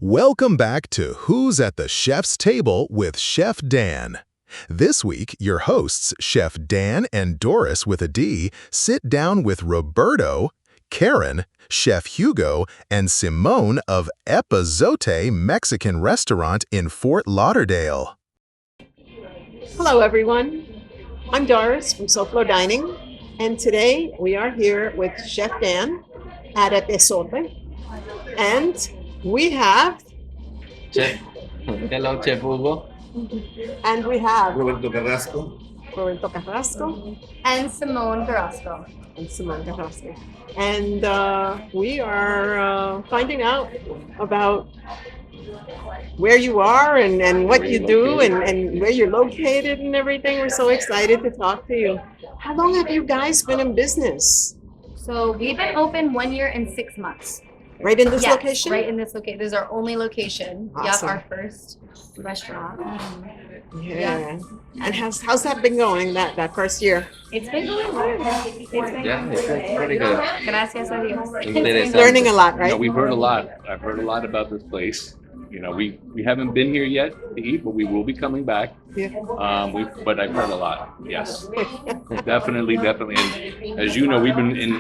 Welcome back to Who's at the Chef's Table with Chef Dan. This week, your hosts, Chef Dan and Doris WithaD, sit down with Roberto, Karen, Chef Hugo, and Simone of Epazote Mexican Restaurant in Fort Lauderdale. Hello, everyone. I'm Doris from SoFloDining, and today we are here with Chef Dan at Epazote, and we have Chef. Hello, Chef Hugo. and we have Roberto Carrasco. Roberto Carrasco And Simone Carrasco. and Simone Carrasco, and we are finding out about where you are and what you do and where you're located and everything. We're so excited to talk to you. How long have you guys been in business? So we've been open 1 year and 6 months. Right in this Yes, location? Right in this location. This is our only location. Awesome. Yep, our first restaurant. Yeah. And how's that been going, that first year? It's been going good. It's been Yeah, going it's good. pretty good. Gracias a Dios. Interesante. Learning a lot, right? You know, we've heard a lot. I've heard a lot about this place. You know, we haven't been here yet to eat, but we will be coming back. Yeah. But I've heard a lot. Yes, definitely. And as you know,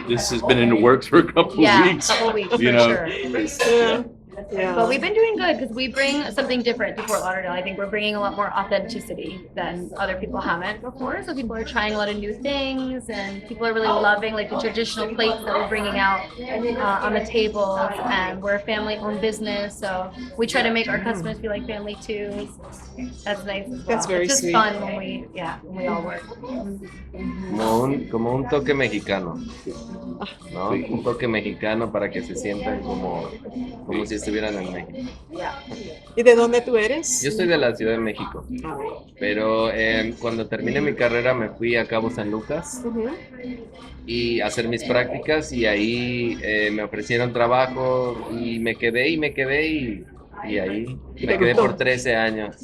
this has been in the works for a couple Yeah, of weeks. a couple weeks You for know. sure. Yeah. But we've been doing good because we bring something different to Fort Lauderdale. I think we're bringing a lot more authenticity than other people haven't before. So people are trying a lot of new things, and people are really loving like the traditional plates that we're bringing out on the tables. And we're a family-owned business, so we try to make our customers feel like family too. That's nice as well. That's very it's just sweet. fun when we all work. Como un toque mexicano, ¿no? Un toque mexicano para que se sientan como si estuvieran en México. ¿Y de dónde tú eres? Yo soy de la Ciudad de México, pero cuando terminé mi carrera me fui a Cabo San Lucas Ujú. y a hacer mis prácticas, y ahí me ofrecieron trabajo y me quedé y ahí me quedé por 13 años.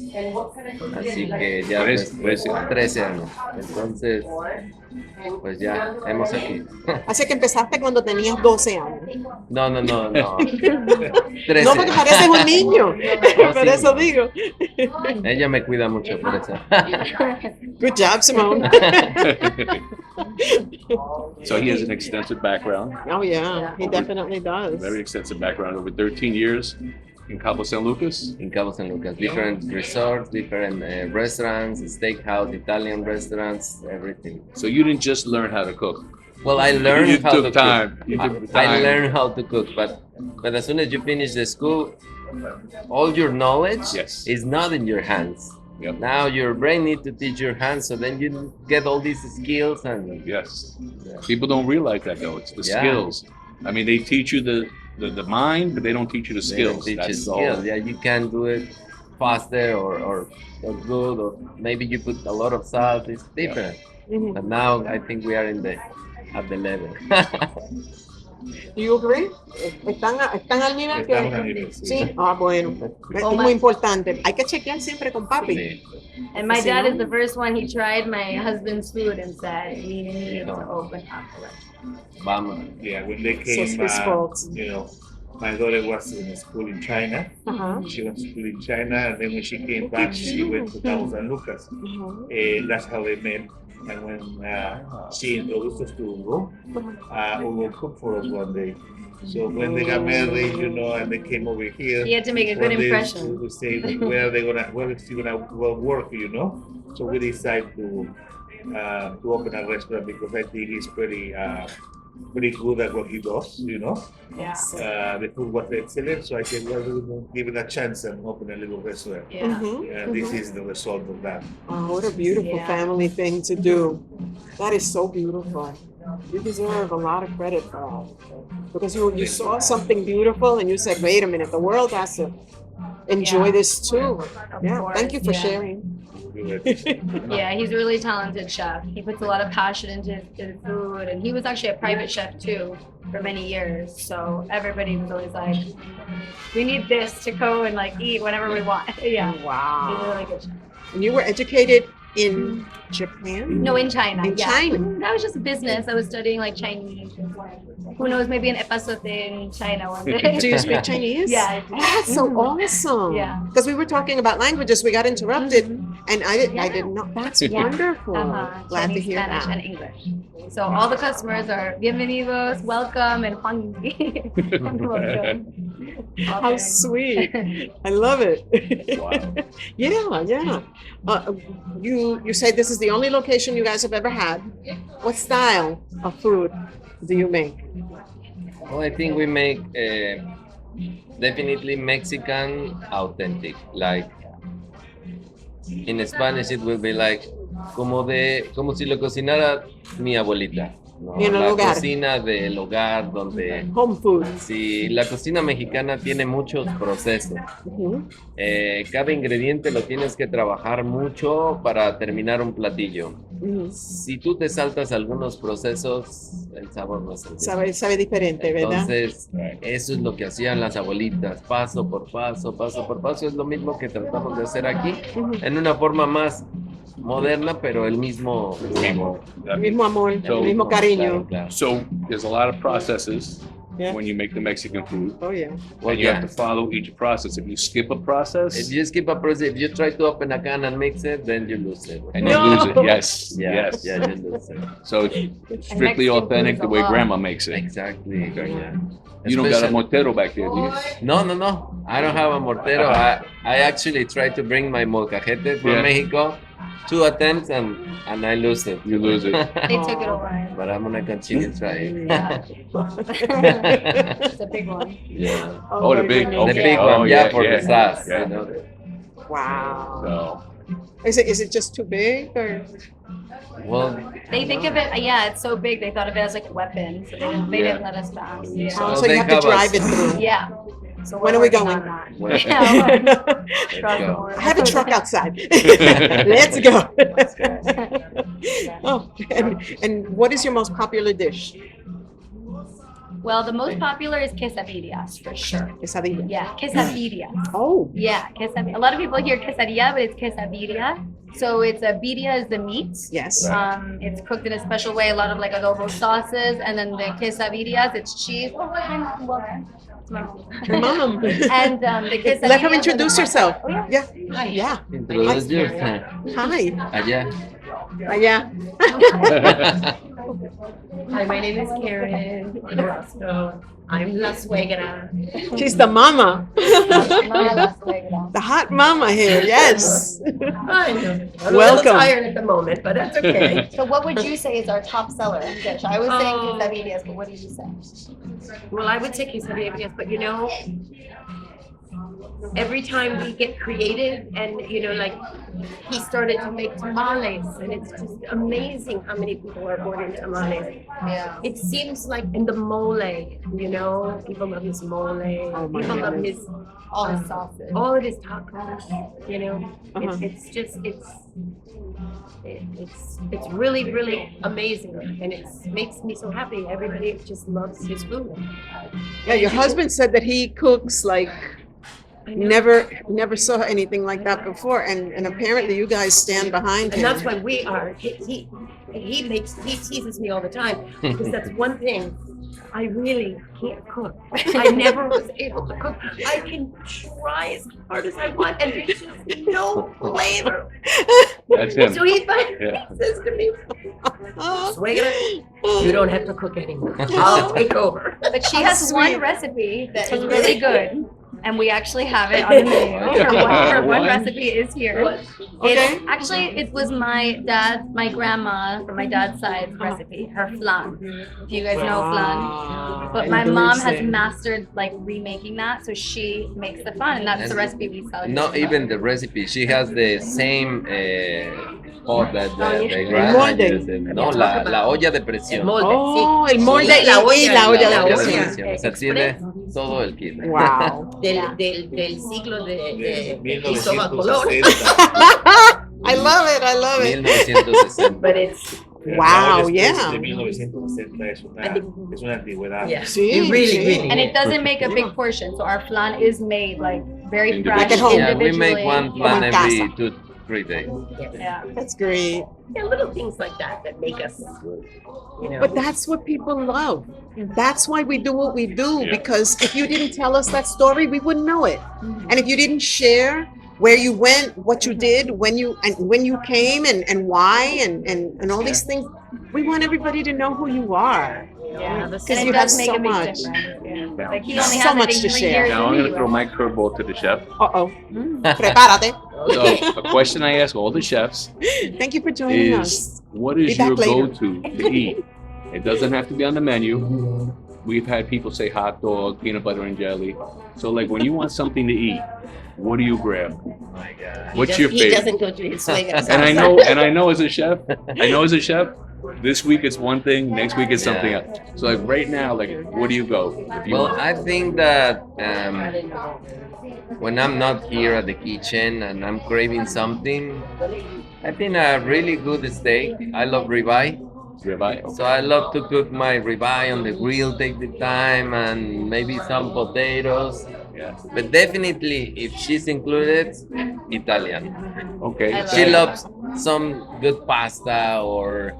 Así que ya 13 años. Entonces, pues ya, hemos aquí. Así que empezaste cuando tenías 12 años. No. No, 13. porque pareces un niño. Por sí. eso digo. Ella me cuida mucho por eso. Good job, Simone. So he has an extensive background, Oh, yeah. He definitely does. very extensive background, over 13 years in Cabo San Lucas. In Cabo San Lucas, different resorts, different restaurants, steakhouse, Italian restaurants, everything. So you didn't just learn how to cook. Well, I learned You how to took time. cook. You took I time. learned how to cook, but as soon as you finish the school, all your knowledge Yes. is not in your hands. Yep. Now your brain needs to teach your hands, so then you get all these skills and Yes. People don't realize that though. It's the Yeah. skills. I mean, they teach you the mind, but they don't teach you the they don't skills. teach you That's all. skills. Yeah, you can do it faster or good, or maybe you put a lot of salt. It's different. Mhm. But now I think we are at the level. Do you agree? ¿Están al nivel que...? Estamos al nivel, sí. Sí. Ah, bueno. Es muy importante. Hay que chequear siempre con papi. Sí. And my dad is the first one. He tried my husband's food and said, we need to open up a restaurant. Vamos. Yeah, when they So came, it's his fault. my daughter was in school in China. Ajá. She went to school in China, and then when she came back, she went to Cabo San Lucas. Ajá. That's how they met. And when she introduced us to Hugo, Hugo cooked for us one day. So when they got married, and they came over here, He had to make a good one day impression. We say, where is she gonna work? So we decided to open a restaurant because I think he's pretty good at what he does. Yeah. The food was excellent, so I said, well, we'll give it a chance and open a little restaurant. Yeah. Mhm. And this is the result of that. Oh, what a beautiful Yeah. family thing to do. That is so beautiful. You deserve a lot of credit for that. Because you saw something beautiful and you said, wait a minute, the world has to enjoy Yeah. this too. Yeah, course, thank you for yeah. sharing. Yeah, he's a really talented chef. He puts a lot of passion into his food, and he was actually a private chef too for many years. So everybody was always like, "We need this to go and like eat whenever we want." Yeah, he's a Wow. really good chef. And you were educated in Japan? No, in China. In yeah. China. That was just business. I was studying like Chinese. Who knows? Maybe an epazote in China one day. Do you speak Chinese? Yeah. I do. Oh, that's so awesome. Yeah. Because we were talking about languages, we got interrupted, and I Yeah. didn't know. That's wonderful. Glad Chinese, to hear Spanish, that. and English. So all the customers are bienvenidos, welcome, and Huangji. How sweet. I love it. Wow. Yeah. You say this is the only location you guys have ever had. What style of food do you make? Well, I think we make definitely Mexican authentic. Like in Spanish, it will be like como si lo cocinara mi abuelita. ¿No? En el La hogar. cocina del hogar donde Home food. sí, la cocina mexicana tiene muchos procesos. Ujú. Cada ingrediente lo tienes que trabajar mucho para terminar un platillo. Ujú. Si tú te saltas algunos procesos, el sabor no es el mismo. Sabe diferente, ¿verdad? Entonces, eso es lo que hacían las abuelitas, paso por paso, paso por paso. Es lo mismo que tratamos de hacer aquí, Ujú. en una forma más moderna, pero el mismo sabor. El mismo amor, So- el mismo cariño. Claro, claro. So there's a lot of processes Yeah. when you make the Mexican food, Oh, yeah. Well, and you yeah. have to follow each process. If you skip a process, If you skip a process, if you try to open a can and mix it, then you lose it. and you No. lose it. Yes, Yeah, yes. yeah, you lose it. So it's strictly Mexican authentic food the is way a lot. grandma makes it. Exactly. Okay. Yeah. You don't got a Especially- mortero back there, do you? No. I don't have a mortero. I actually tried to bring my molcajete from Yeah. Mexico, 2 attempts, and I lose it. You lose it. They took it over. But I'm gonna continue trying. Yeah. It's a big one. Yeah. Oh, the my big- goodness. The okay. big Oh, one, yeah, yeah, for yeah, the sauce. yeah. You know? Wow. So Is it just too big or? Well, They think of it, yeah, it's so big. They thought of it as like a weapon, so they Yeah. didn't let us pass. Yeah. Oh, so they you have to have drive us. it through. Yeah. So When we're are we working going? on that. well, Yeah. let's go. I have a truck outside. Let's go. Oh, and what is your most popular dish? Well, the most popular is quesadillas for sure. Quesadilla. Yeah, quesadillas. Oh. Yeah, quesadilla. A lot of people hear quesadilla, but it's quesadilla. So it's a birria is the meat. Yes. It's cooked in a special way, a lot of like adobo sauces, and then the quesadillas, it's cheese. Oh, hi, Mom. Welcome. It's my mom. Your mom. And the quesadillas. Let her introduce herself. Oh, yeah. Yeah. Yeah. Introduce you. Hi. Allá. Yeah. Hi, my name is Karen Orozco. I'm La Suegra. She's the mama. Mama la suegra. The hot mama here. Yes. I know. I'm a Welcome. little tired at the moment, but that's okay. So what would you say is our top seller dish? I was saying Oh. quesadillas, but what did you say? Well, I would say quesadillas, but you know, every time we get creative and, you know, like he started to make tamales and it's just amazing how many people are ordering tamales. Yeah. It seems like in the mole, you know, people love his mole. Oh, my People love goodness. his All the sauces. all of his tacos, you know. Uh-huh. It's really, really amazing, and it makes me so happy. Everybody just loves his food. Yeah, your husband said that he cooks like I know. never saw anything like that before, and apparently you guys stand behind And that's him. why we are. He teases me all the time because that's one thing. I really can't cook. I never was able to cook. I can try as hard as I want, and there's just no flavor. that's him. So he finally Yeah. says to me, Oh. "Suegra, you don't have to cook anymore. I'll take over." But she How has sweet. one recipe that is really good, and we actually have it on the menu. Her one What? recipe is here. What? Okay. It's actually it was my grandma from my dad's side recipe, her flan. If you guys know flan. Wow. But my mom has mastered like remaking that, so she makes the flan, and that's the recipe we sell. Not even the recipe. She has the same pot that the El grandma molde. uses. No, la olla de presión. Molde, Oh, sí. el molde Sí, y la olla la de olla. presión. O sea, tiene todo el kit. Wow. Del siglo de De Cristóbal Colón. 1960. I love it. I love it. 1960. But it's Wow, No, yeah. De 1960 es una antigüedad. yeah, Sí, it really, sí. really. And it is. doesn't make a big portion, so our flan is made like very Individually. fresh Like at home. Yeah, we individually. make one plan Como en casa. every great day. Yeah. That's great. Yeah, little things like that that make us, you know. But that's what people love. That's why we do what we do, Yeah. because if you didn't tell us that story, we wouldn't know it. And if you didn't share where you went, what you did, when you came and why and all these things, we want everybody to know who you are. Yeah, Because and you it have does make so a big much. difference. Yeah. Yeah. Like he only So has much it in to 3 share. years Now I'm in going the to throw US. my curveball to the chef. Uh-oh. Prepárate. So a question I ask all the chefs Thank you for joining us. is, what is Be back your later. go-to to eat? It doesn't have to be on the menu. We've had people say hot dog, peanut butter and jelly. So like when you want something to eat, what do you grab? What's your He favorite? doesn't go to his suegras. And I know as a chef, this week it's one thing, next week it's something else. So like right now, like what do you go? If you Well, want? I think that when I'm not here at the kitchen and I'm craving something, I think a really good steak. I love ribeye. Ribeye. So I love to cook my ribeye on the grill, take the time, and maybe some potatoes. Yeah. But definitely, if she's included, Italian. Okay. I love She it. loves some good pasta or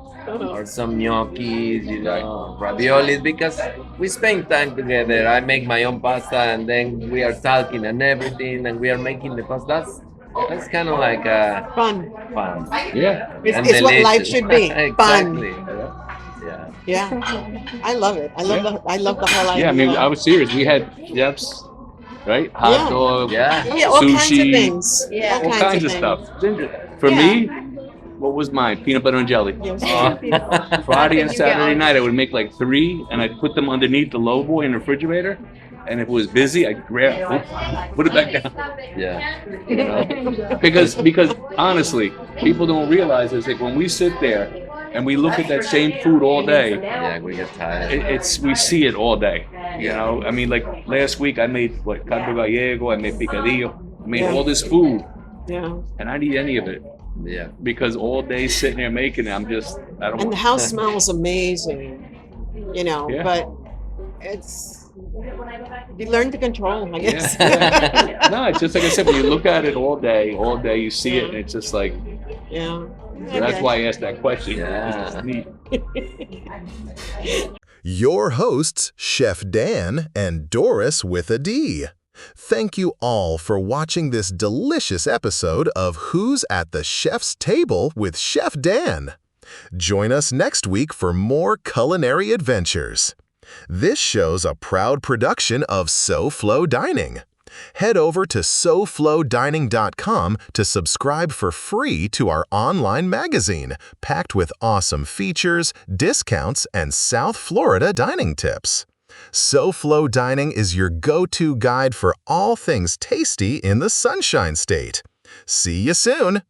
some gnocchis, you know, raviolis, because we spend time together. I make my own pasta, and then we are talking and everything, and we are making the pasta. That's kind of like Fun. fun. Yeah. And It's what life delicious. should be. Fun. Exactly. Yeah. Yeah. I love it. I love the whole idea. Yeah, I mean, I was serious. We had chefs, right? Hot Yeah. dog, Yeah. Yeah, all kinds of sushi, things. Yeah. All all kinds of things. stuff. For Yeah. me, what was mine? Peanut butter and jelly. Yes. Oh. Friday and That's what you Saturday get. night, I would make like 3, and I'd put them underneath the low boy in the refrigerator. And if it was busy, I'd grab, put it back down. Yeah. You know? Because honestly, people don't realize it's like when we sit there and we look at that same food all day, Yeah, we get tired. we see it all day. You know, I mean, like last week I made caldo gallego, I made picadillo, I made Yeah. all this food, Yeah. and I didn't eat any of it Yeah. because all day sitting there making it, I don't. And the house smells amazing, you know, Yeah. but it's, you learn to control, I guess. Yeah. No, it's just like I said, when you look at it all day, you see it, and it's just like, Yeah. so that's why I asked that question. Yeah. It's neat. Your hosts, Chef Dan and Doris WithaD. Thank you all for watching this delicious episode of Who's at the Chef's Table with Chef Dan. Join us next week for more culinary adventures. This show's a proud production of SoFloDining. Head over to SoFloDining.com to subscribe for free to our online magazine, packed with awesome features, discounts, and South Florida dining tips. SoFloDining is your go-to guide for all things tasty in the Sunshine State. See you soon!